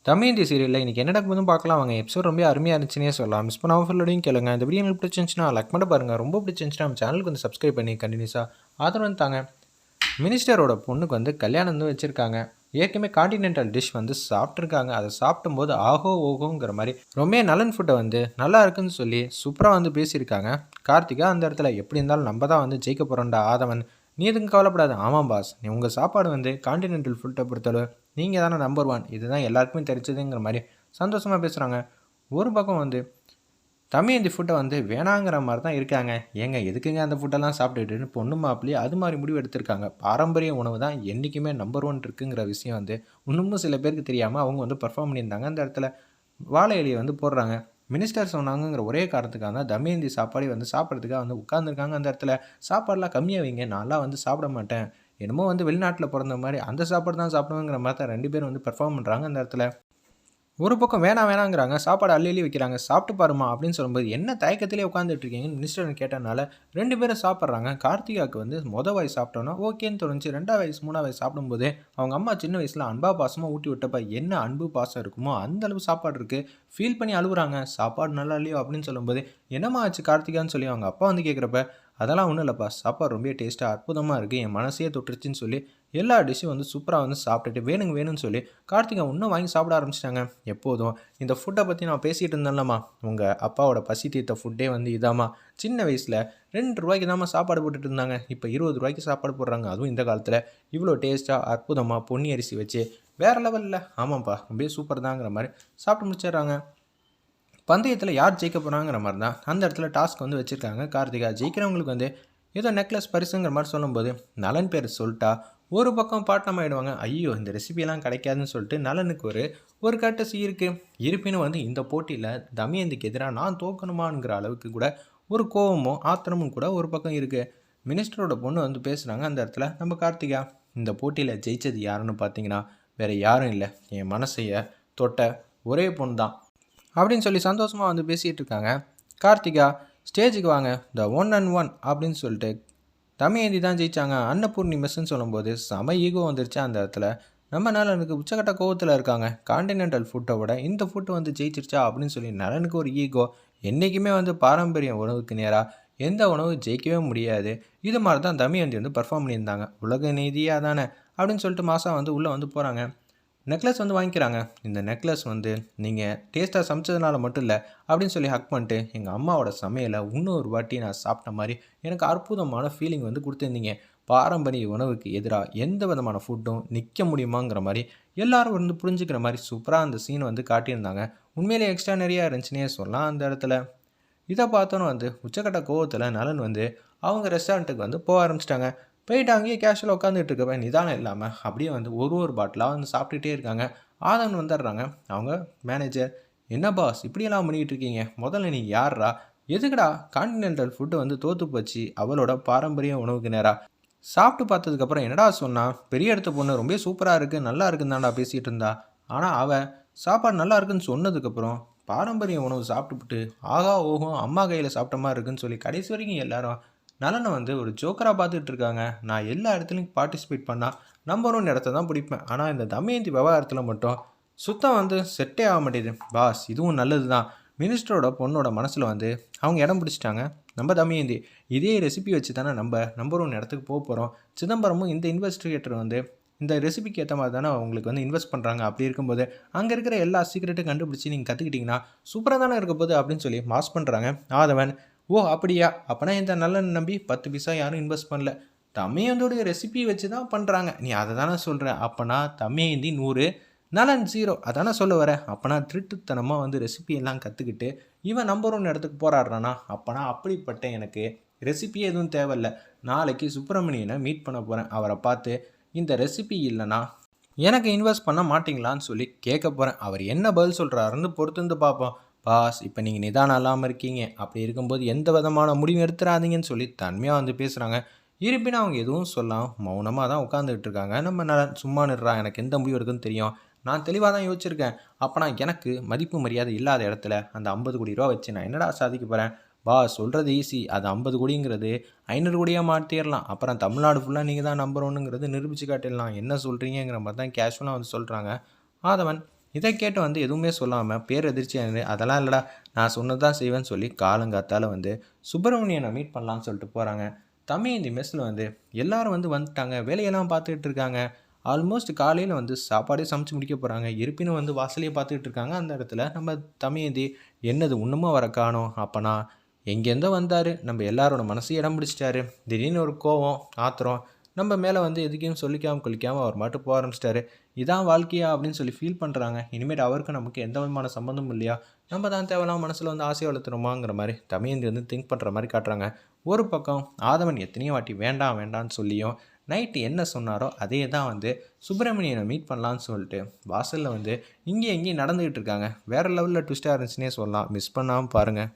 தமயந்தி சீரியலில் இன்றைக்கி என்ன நடக்குதுன்னு பார்க்கலாம். அவங்க எபிசோட் ரொம்ப அருமையாக இருந்துச்சுன்னே சொல்லலாம். மிஸ் பண்ணாமல் ஃபுல்லோடையும் கேளுங்க. இந்த வீடியோ உங்களுக்கு பிடிச்சிருந்துச்சுன்னா லைக் பண்ண பாருங்கள். ரொம்ப பிடிச்சிருந்துச்சுன்னா நம்ம சேனலுக்கு வந்து சப்ஸ்கிரைப் பண்ணி கண்டினியூஸாக ஆதரவு தாங்க. மினிஸ்டரோட பொண்ணுக்கு வந்து கல்யாணம் வந்து வச்சுருக்காங்க. ஏற்கனவே காண்டினென்டல் டிஷ் வந்து சாப்பிட்ருக்காங்க. அதை சாப்பிடும்போது ஆஹோ ஓஹோங்கிற மாதிரி ரொம்ப நலன் ஃபுட்டை வந்து நல்லா இருக்குன்னு சொல்லி சூப்பராக வந்து பேசியிருக்காங்க. கார்த்திகா அந்த இடத்துல எப்படி இருந்தாலும் நம்ம தான் வந்து ஜெயிக்க போகிறோம்டா ஆதவன், நீ எதுவும் கவலைப்படாது. ஆமாம் பாஸ், நீ உங்கள் சாப்பாடு வந்து காண்டினென்டல் ஃபுட்டை பொறுத்தளவு நீங்கள் தானே நம்பர் 1, இதுதான் எல்லாருக்குமே தெரிஞ்சதுங்கிற மாதிரி சந்தோஷமாக பேசுகிறாங்க. ஒரு பக்கம் வந்து தமயந்தி ஃபுட்டை வந்து வேணாங்கிற மாதிரி தான் இருக்காங்க. ஏங்க எதுக்குங்க அந்த ஃபுட்டெல்லாம் சாப்பிட்டுட்டுன்னு பொண்ணு மாப்பிள்ளையே அது மாதிரி முடிவு எடுத்திருக்காங்க. பாரம்பரிய உணவு தான் என்றைக்குமே நம்பர் 1 இருக்குங்கிற விஷயம் வந்து இன்னமும் சில பேருக்கு தெரியாமல் அவங்க வந்து பர்ஃபார்ம் பண்ணியிருந்தாங்க. அந்த இடத்துல வாழை இலையை வந்து போடுறாங்க. மினிஸ்டர் சொன்னாங்கிற ஒரே காரணத்துக்காக தான் தமயந்தி சாப்பாடே வந்து சாப்பிட்றதுக்காக வந்து உட்காந்துருக்காங்க. அந்த இடத்துல சாப்பாடெலாம் கம்மியாக வைங்க, நான்லாம் வந்து சாப்பிட மாட்டேன், என்னமோ வந்து வெளிநாட்டில் பிறந்த மாதிரி அந்த சாப்பாடு தான் சாப்பிடுவேங்கிற மாதிரி தான் 2 பேரும் வந்து பெர்ஃபார்ம் பண்ணுறாங்க. அந்த இடத்துல ஒரு பக்கம் வேணாங்கிறாங்க, சாப்பாடு அள்ளி வைக்கிறாங்க. சாப்பிட்டு பாருமா அப்படின்னு சொல்லும்போது, என்ன தயக்கத்திலே உட்காந்துட்டு இருக்கீங்கன்னு மினிஸ்டர் கேட்டனால 2 பேரும் சாப்பிட்றாங்க. கார்த்திகாவுக்கு வந்து வாய் சாப்பிட்டோன்னா ஓகேன்னு தோணுச்சு. 2வது வயசு 3வது வயசு சாப்பிடும்போது அவங்க அம்மா சின்ன வயசில் அன்பா பாசமாக ஊட்டி விட்டப்ப என்ன அன்பு பாசம் இருக்குமோ அந்த அளவு சாப்பாடு இருக்குது. ஃபீல் பண்ணி அழுகுறாங்க. சாப்பாடு நல்லா இல்லையோ அப்படின்னு சொல்லும்போது, என்னம்மா ஆச்சு கார்த்திகான்னு சொல்லி அவங்க அப்பா வந்து கேட்குறப்ப, அதெல்லாம் ஒன்றும் இல்லைப்பா, சாப்பாடு ரொம்ப டேஸ்ட்டாக அற்புதமாக இருக்குது, என் மனசையே தொட்டுருச்சுன்னு சொல்லி எல்லா டிஷ்ஷும் வந்து சூப்பராக வந்து சாப்பிட்டுட்டு வேணும்னு சொல்லி கார்த்திகா இன்னும் வாங்கி சாப்பிட ஆரம்பிச்சிட்டாங்க. எப்போதும் இந்த ஃபுட்டை பற்றி நான் பேசிகிட்டு இருந்தேன்லம்மா, உங்கள் அப்பாவோட பசி தீர்த்த ஃபுட்டே வந்து இதாம்மா, சின்ன வயசில் 2 ரூபாய்க்கு தாம்மா சாப்பாடு போட்டுட்டு இருந்தாங்க, இப்போ 20 ரூபாய்க்கு சாப்பாடு போடுறாங்க, அதுவும் இந்த காலத்தில் இவ்வளோ டேஸ்ட்டாக அற்புதமாக பொன்னி அரிசி வச்சு வேறு லெவலில். ஆமாம்ப்பா ரொம்ப சூப்பர் தாங்கிற மாதிரி சாப்பிட்டு முடிச்சிடுறாங்க. பந்தயத்தில் யார் ஜெயிக்க போகிறாங்கிற மாதிரி தான் அந்த இடத்துல டாஸ்க் வந்து வச்சுருக்காங்க. கார்த்திகா ஜெயிக்கிறவங்களுக்கு வந்து ஏதோ நெக்லஸ் பரிசுங்கிற மாதிரி சொல்லும்போது நலன் பேர் சொல்லிட்டா ஒரு பக்கம் பாட்டம் ஆகிடுவாங்க. ஐயோ இந்த ரெசிபியெல்லாம் கிடைக்காதுன்னு சொல்லிட்டு நலனுக்கு ஒரு கட்டசி இருக்குது. இருப்பினும் வந்து இந்த போட்டியில் தமயந்திக்கு எதிராக நான் தோக்கணுமாங்கிற அளவுக்கு கூட ஒரு கோபமும் ஆத்திரமும் கூட ஒரு பக்கம் இருக்குது. மினிஸ்டரோட பொண்ணு வந்து பேசுகிறாங்க. அந்த இடத்துல நம்ம கார்த்திகா, இந்த போட்டியில் ஜெயித்தது யாருன்னு பார்த்தீங்கன்னா வேறு யாரும் இல்லை, என் மனசைய தொட்ட ஒரே பொண்ணு தான் அப்படின்னு சொல்லி சந்தோஷமாக வந்து பேசிகிட்டு இருக்காங்க. கார்த்திகா ஸ்டேஜுக்கு வாங்க, த 1 and 1 அப்படின்னு சொல்லிட்டு தமயந்தி தான் ஜெயித்தாங்க அன்னபூர்ணி மிஸ்ன்னு சொல்லும்போது செம ஈகோ வந்துருச்சு. அந்த இடத்துல நம்ம நலனுக்கு உச்சக்கட்ட கோவத்தில் இருக்காங்க. காண்டினென்டல் ஃபுட்டை விட இந்த ஃபுட்டு வந்து ஜெயிச்சிருச்சா அப்படின்னு சொல்லி நலனுக்கு ஒரு ஈகோ. என்றைக்குமே வந்து பாரம்பரிய உணவுக்கு நேராக எந்த உணவு ஜெயிக்கவே முடியாது. இது மாதிரி தான் தமயந்தி வந்து பர்ஃபார்ம் பண்ணியிருந்தாங்க. உலக நீதியாக தானே அப்படின்னு சொல்லிட்டு மாதம் வந்து உள்ளே வந்து போகிறாங்க. நெக்லஸ் வந்து வாங்கிக்கிறாங்க. இந்த நெக்லஸ் வந்து நீங்கள் டேஸ்ட்டாக சமைச்சதுனால மட்டும் இல்லை அப்படின்னு சொல்லி ஹக் பண்ணிட்டு, எங்கள் அம்மாவோட சமையலை இன்னொரு வாட்டி நான் சாப்பிட்ட மாதிரி எனக்கு அற்புதமான ஃபீலிங் வந்து கொடுத்துருந்தீங்க. பாரம்பரிய உணவுக்கு எதிராக எந்த விதமான ஃபுட்டும் நிற்க முடியுமாங்கிற மாதிரி எல்லாரும் வந்து புரிஞ்சுக்கிற மாதிரி சூப்பராக அந்த சீன் வந்து காட்டியிருந்தாங்க. உண்மையிலே எக்ஸ்ட்ரா நிறையா இருந்துச்சுன்னே சொல்லலாம். அந்த இடத்துல இதை பார்த்தோன்னு வந்து உச்சக்கட்ட கோவத்தில் நலன் வந்து அவங்க ரெஸ்டாரண்ட்டுக்கு வந்து போக ஆரம்பிச்சிட்டாங்க. போயிட்டு அங்கேயே கேஷுவலாக உட்காந்துட்டு இருக்கப்ப நிதானம் இல்லாமல் அப்படியே வந்து ஒரு பாட்டிலாக வந்து சாப்பிட்டுட்டே இருக்காங்க. ஆதவன் வந்துடுறாங்க. அவங்க மேனேஜர், என்ன பாஸ் இப்படியெல்லாம் பண்ணிக்கிட்டு இருக்கீங்க, முதல்ல நீ யார்ரா, எதுக்குடா கான்டினென்டல் ஃபுட்டு வந்து தோற்று போச்சு அவளோட பாரம்பரிய உணவுக்கு நேராக, சாப்பிட்டு பார்த்ததுக்கப்புறம் என்னடா சொன்னா, பெரிய இடத்து பொண்ணு ரொம்ப சூப்பராக இருக்குது நல்லா இருக்குன்னு தான்டா பேசிகிட்டு இருந்தா, ஆனால் அவள் சாப்பாடு நல்லா இருக்குன்னு சொன்னதுக்கப்புறம் பாரம்பரிய உணவு சாப்பிட்டுப்புட்டு ஆகா ஓஹோ அம்மா கையில் சாப்பிட்ட மாதிரி இருக்குன்னு சொல்லி கடைசி வரைக்கும் எல்லாரும் நலனை வந்து ஒரு ஜோக்கராக பார்த்துட்டு இருக்காங்க. நான் எல்லா இடத்துலையும் பார்ட்டிசிபேட் பண்ணால் நம்பர் 1 இடத்த தான் பிடிப்பேன், ஆனால் இந்த தமயந்தி விவகாரத்தில் மட்டும் சுத்தம் வந்து செட்டே ஆக மாட்டேது பாஸ். இதுவும் நல்லது தான், மினிஸ்டரோட பொண்ணோட மனசில் வந்து அவங்க இடம் பிடிச்சிட்டாங்க நம்ம தமயந்தி. இதே ரெசிபி வச்சு தானே நம்ம நம்பர் 1 இடத்துக்கு போக போகிறோம். சிதம்பரமும் இந்த இன்வெஸ்டிகேட்டர் வந்து இந்த ரெசிபிக்கு ஏற்ற மாதிரி தானே உங்களுக்கு வந்து இன்வெஸ்ட் பண்ணுறாங்க. அப்படி இருக்கும்போது அங்கே இருக்கிற எல்லா சீக்கிரட்டும் கண்டுபிடிச்சி நீங்கள் கற்றுக்கிட்டிங்கன்னா சூப்பராக தானே இருக்க போது அப்படின்னு சொல்லி மாஸ் பண்ணுறாங்க. ஆதவன், ஓ அப்படியா, அப்போனா இந்த நல்ல நம்பி 10 பைசா யாரும் இன்வெஸ்ட் பண்ணல, தமயந்தியோடைய ரெசிபி வச்சு தான் பண்ணுறாங்க, நீ அதை தானே சொல்கிற, அப்போனா தமயந்தி 100 நலன் 0 அதானே சொல்ல வர, அப்போனா திருட்டுத்தனமாக வந்து ரெசிபி எல்லாம் கற்றுக்கிட்டு இவன் நம்பர் 1 இடத்துக்கு போராடுறானா, அப்போனா அப்படிப்பட்ட எனக்கு ரெசிபியே எதுவும் தேவையில்லை, நாளைக்கு சுப்பிரமணியனை மீட் பண்ண போகிறேன், அவரை பார்த்து இந்த ரெசிபி இல்லைனா எனக்கு இன்வெஸ்ட் பண்ண மாட்டிங்களான்னு சொல்லி கேட்க போகிறேன், அவர் என்ன பதில் சொல்கிறாருன்னு பொறுத்து பார்ப்போம். பாஸ் இப்போ நீங்கள் நிதானம் இல்லாமல் இருக்கீங்க, அப்படி இருக்கும்போது எந்த விதமான முடிவும் எடுத்துடாதீங்கன்னு சொல்லி தன்மையாக வந்து பேசுகிறாங்க. இருப்பினும் அவங்க எதுவும் சொல்லலாம் மௌனமாக தான் உட்காந்துக்கிட்டு இருக்காங்க. நம்ம நலன், சும்மா நிறா, எனக்கு எந்த முடிவு இருக்குன்னு தெரியும், நான் தெளிவாக தான் யோசிச்சிருக்கேன், அப்போனா எனக்கு மதிப்பு மரியாதை இல்லாத இடத்துல அந்த 50 கோடி ரூபா வச்சு நான் என்னடா சாதிக்க போகிறேன். பாஸ் சொல்கிறது ஈஸி, அது 50 கோடிங்கிறது 500 கோடியாக மாற்றிடலாம், அப்புறம் தமிழ்நாடு ஃபுல்லாக நீங்கள் தான் நம்பர் 1ங்கிறது நிரூபித்து காட்டிடலாம், என்ன சொல்கிறீங்கிற மாதிரி தான் கேஷுவலாக வந்து சொல்கிறாங்க. ஆதவன், இதை கேட்டு வந்து எதுவுமே சொல்லாமல் பேரதிர்ச்சியாக அதெல்லாம் இல்லைடா நான் சொன்னது தான் செய்வேன்னு சொல்லி காலங்காத்தால் வந்து சுப்பிரமணியனை மீட் பண்ணலான்னு சொல்லிட்டு போகிறாங்க. தமயந்தி மெஸ்ஸில் வந்து எல்லாரும் வந்து வந்துட்டாங்க, வேலையெல்லாம் பார்த்துக்கிட்டு இருக்காங்க. ஆல்மோஸ்ட் காலையில் வந்து சாப்பாடே சமைச்சு முடிக்க போகிறாங்க. இருப்பினும் வந்து வாசலையே பார்த்துக்கிட்டு இருக்காங்க. அந்த இடத்துல நம்ம தமயந்தி என்னது இன்னமும் வர காணோம், அப்போனா எங்கேருந்தோ வந்தார், நம்ம எல்லாரோட மனசையும் இடம் பிடிச்சிட்டாரு. திடீர்னு ஒரு கோவம் ஆத்திரம் நம்ம மேலே வந்து எதுக்கையும் சொல்லிக்காமல் கொல்லிக்காமல் அவர் மட்டும் போக ஆரம்பிச்சிட்டாரு. இதான் வாழ்க்கையா அப்படின்னு சொல்லி ஃபீல் பண்ணுறாங்க. இனிமேல் அவருக்கு நமக்கு எந்த விதமான சம்மந்தமும் இல்லையா, நம்ம தான் தேவையில்லாம மனசில் வந்து ஆசையை வளர்த்துறோமாங்கிற மாதிரி தமயந்தி வந்து திங்க் பண்ணுற மாதிரி காட்டுறாங்க. ஒரு பக்கம் ஆதவன் எத்தனையோ வாட்டி வேண்டாம் வேண்டான்னு சொல்லியும் நைட்டு என்ன சொன்னாரோ அதே தான் வந்து சுப்பிரமணியனை மீட் பண்ணலான்னு சொல்லிட்டு வாசலில் வந்து இங்கேயும் இங்கேயும் நடந்துக்கிட்டு இருக்காங்க. வேறு லெவலில் ட்விஸ்ட்டாக இருந்துச்சுன்னே சொல்லலாம். மிஸ் பண்ணாமல் பாருங்கள்.